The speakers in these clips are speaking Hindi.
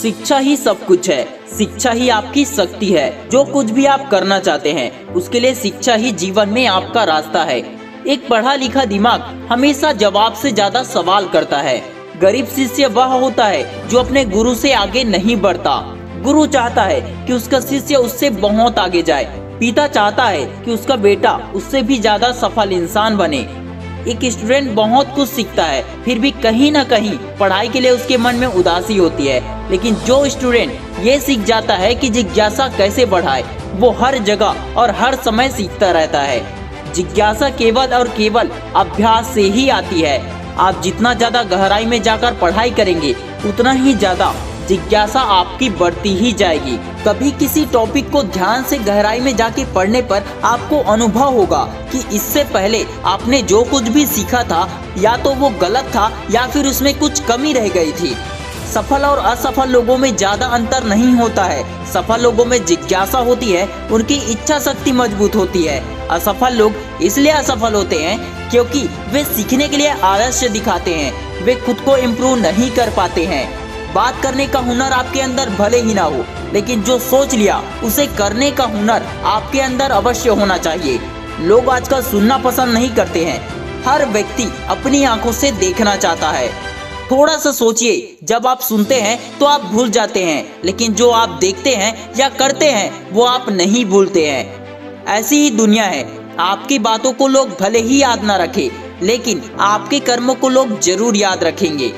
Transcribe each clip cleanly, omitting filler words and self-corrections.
शिक्षा ही सब कुछ है। शिक्षा ही आपकी शक्ति है। जो कुछ भी आप करना चाहते हैं उसके लिए शिक्षा ही जीवन में आपका रास्ता है। एक पढ़ा लिखा दिमाग हमेशा जवाब से ज्यादा सवाल करता है। गरीब शिष्य वह होता है जो अपने गुरु से आगे नहीं बढ़ता। गुरु चाहता है कि उसका शिष्य उससे बहुत आगे जाए। पिता चाहता है कि उसका बेटा उससे भी ज्यादा सफल इंसान बने। एक स्टूडेंट बहुत कुछ सीखता है, फिर भी कहीं ना कहीं पढ़ाई के लिए उसके मन में उदासी होती है। लेकिन जो स्टूडेंट ये सीख जाता है कि जिज्ञासा कैसे बढ़ाए, वो हर जगह और हर समय सीखता रहता है। जिज्ञासा केवल और केवल अभ्यास से ही आती है। आप जितना ज्यादा गहराई में जाकर पढ़ाई करेंगे उतना ही ज्यादा जिज्ञासा आपकी बढ़ती ही जाएगी। कभी किसी टॉपिक को ध्यान से गहराई में जाके पढ़ने पर आपको अनुभव होगा कि इससे पहले आपने जो कुछ भी सीखा था या तो वो गलत था या फिर उसमें कुछ कमी रह गई थी। सफल और असफल लोगों में ज्यादा अंतर नहीं होता है। सफल लोगों में जिज्ञासा होती है, उनकी इच्छा शक्ति मजबूत होती है। असफल लोग इसलिए असफल होते हैं क्योंकि वे सीखने के लिए आलस्य दिखाते हैं। वे खुद को इम्प्रूव नहीं कर पाते हैं। बात करने का हुनर आपके अंदर भले ही ना हो, लेकिन जो सोच लिया उसे करने का हुनर आपके अंदर अवश्य होना चाहिए। लोग आजकल सुनना पसंद नहीं करते हैं। हर व्यक्ति अपनी आंखों से देखना चाहता है। थोड़ा सा सोचिए, जब आप सुनते हैं तो आप भूल जाते हैं, लेकिन जो आप देखते हैं या करते हैं वो आप नहीं भूलते हैं। ऐसी ही दुनिया है। आपकी बातों को लोग भले ही याद ना रखें, लेकिन आपके कर्मों को लोग जरूर याद रखेंगे।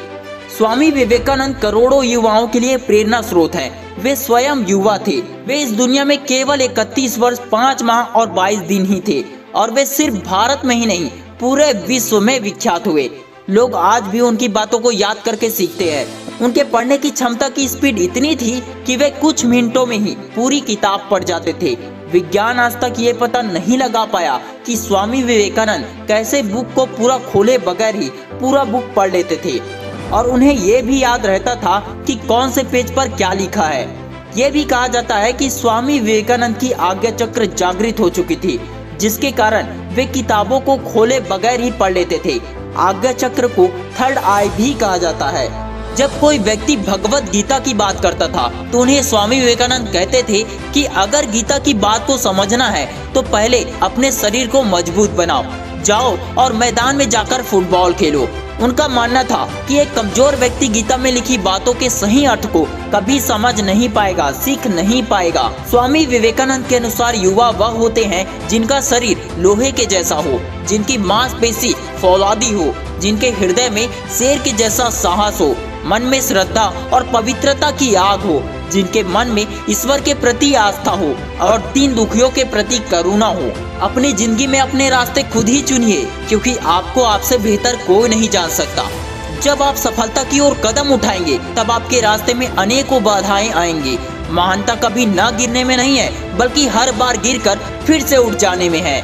स्वामी विवेकानंद करोड़ों युवाओं के लिए प्रेरणा स्रोत हैं। वे स्वयं युवा थे। वे इस दुनिया में केवल 31 वर्ष 5 माह और 22 दिन ही थे, और वे सिर्फ भारत में ही नहीं पूरे विश्व में विख्यात हुए। लोग आज भी उनकी बातों को याद करके सीखते हैं। उनके पढ़ने की क्षमता की स्पीड इतनी थी कि वे कुछ मिनटों में ही पूरी किताब पढ़ जाते थे। विज्ञान आज तक ये पता नहीं लगा पाया कि स्वामी विवेकानंद कैसे बुक को पूरा खोले बगैर ही पूरा बुक पढ़ लेते थे, और उन्हें ये भी याद रहता था कि कौन से पेज पर क्या लिखा है। ये भी कहा जाता है कि स्वामी विवेकानंद की आज्ञा चक्र जागृत हो चुकी थी, जिसके कारण वे किताबों को खोले बगैर ही पढ़ लेते थे। आज्ञा चक्र को थर्ड आई भी कहा जाता है। जब कोई व्यक्ति भगवत गीता की बात करता था तो उन्हें स्वामी विवेकानंद कहते थे कि अगर गीता की बात को समझना है तो पहले अपने शरीर को मजबूत बनाओ, जाओ और मैदान में जाकर फुटबॉल खेलो। उनका मानना था कि एक कमजोर व्यक्ति गीता में लिखी बातों के सही अर्थ को कभी समझ नहीं पाएगा, सीख नहीं पाएगा। स्वामी विवेकानंद के अनुसार युवा वह होते हैं जिनका शरीर लोहे के जैसा हो, जिनकी मांसपेशी फौलादी हो, जिनके हृदय में शेर के जैसा साहस हो, मन में श्रद्धा और पवित्रता की आग हो, जिनके मन में ईश्वर के प्रति आस्था हो और दीन दुखियों के प्रति करुणा हो। अपनी जिंदगी में अपने रास्ते खुद ही चुनिए, क्योंकि आपको आपसे बेहतर कोई नहीं जान सकता। जब आप सफलता की ओर कदम उठाएंगे तब आपके रास्ते में अनेकों बाधाएं आएंगी। महानता कभी न गिरने में नहीं है, बल्कि हर बार गिरकर फिर से उठ जाने में है।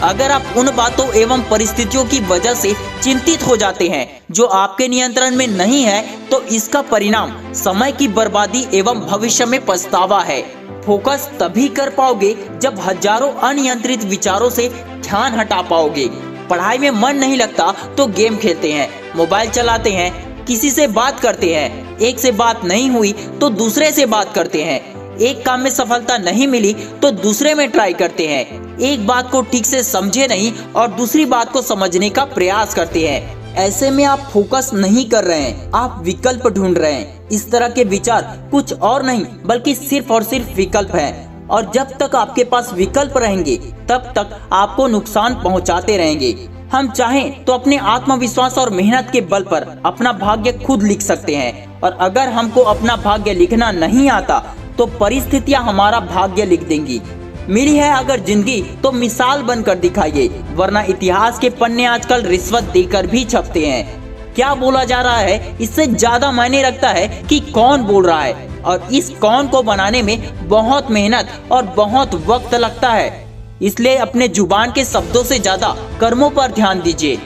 अगर आप उन बातों एवं परिस्थितियों की वजह से चिंतित हो जाते हैं जो आपके नियंत्रण में नहीं है, तो इसका परिणाम समय की बर्बादी एवं भविष्य में पछतावा है। फोकस तभी कर पाओगे जब हजारों अनियंत्रित विचारों से ध्यान हटा पाओगे। पढ़ाई में मन नहीं लगता तो गेम खेलते हैं, मोबाइल चलाते हैं, किसी से बात करते हैं। एक से बात नहीं हुई तो दूसरे से बात करते हैं। एक काम में सफलता नहीं मिली तो दूसरे में ट्राई करते हैं। एक बात को ठीक से समझे नहीं और दूसरी बात को समझने का प्रयास करते हैं। ऐसे में आप फोकस नहीं कर रहे हैं, आप विकल्प ढूंढ रहे हैं। इस तरह के विचार कुछ और नहीं बल्कि सिर्फ और सिर्फ विकल्प हैं, और जब तक आपके पास विकल्प रहेंगे तब तक आपको नुकसान पहुंचाते रहेंगे। हम चाहें तो अपने आत्मविश्वास और मेहनत के बल पर अपना भाग्य खुद लिख सकते हैं, और अगर हमको अपना भाग्य लिखना नहीं आता तो परिस्थितियां हमारा भाग्य लिख देंगी। मिली है अगर जिंदगी तो मिसाल बनकर दिखाइए, वरना इतिहास के पन्ने आजकल रिश्वत देकर भी छपते हैं। क्या बोला जा रहा है इससे ज्यादा मायने रखता है कि कौन बोल रहा है, और इस कौन को बनाने में बहुत मेहनत और बहुत वक्त लगता है। इसलिए अपने जुबान के शब्दों से ज्यादा कर्मों पर ध्यान दीजिए।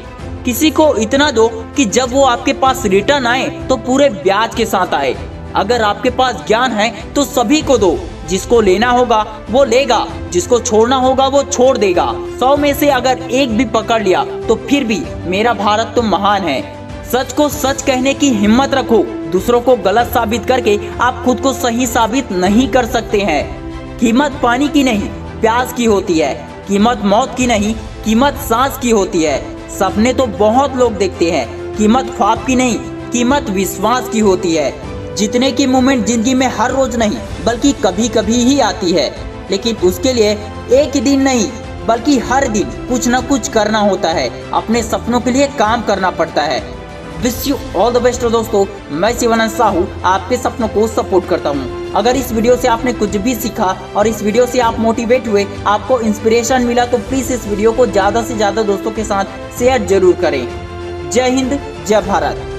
किसी को इतना दो कि जब वो आपके पास रिटर्न आए तो पूरे ब्याज के साथ आए। अगर आपके पास ज्ञान है तो सभी को दो। जिसको लेना होगा वो लेगा, जिसको छोड़ना होगा वो छोड़ देगा। 100 में से अगर एक भी पकड़ लिया तो फिर भी मेरा भारत तो महान है। सच को सच कहने की हिम्मत रखो, दूसरों को गलत साबित करके आप खुद को सही साबित नहीं कर सकते हैं। कीमत पानी की नहीं, प्यास की होती है। कीमत मौत की नहीं, कीमत सांस की होती है। सपने तो बहुत लोग देखते हैं, कीमत ख्वाब की नहीं, कीमत विश्वास की होती है। जीतने की मोमेंट जिंदगी में हर रोज नहीं बल्कि कभी कभी ही आती है, लेकिन उसके लिए एक ही दिन नहीं बल्कि हर दिन कुछ न कुछ करना होता है। अपने सपनों के लिए काम करना पड़ता है। Wish you all the best दोस्तों। मैं शिवानंद साहू आपके सपनों को सपोर्ट करता हूँ। अगर इस वीडियो से आपने कुछ भी सीखा और इस वीडियो से आप मोटिवेट हुए, आपको इंस्पिरेशन मिला, तो प्लीज इस वीडियो को ज्यादा से ज्यादा दोस्तों के साथ शेयर जरूर करें। जय हिंद, जय भारत।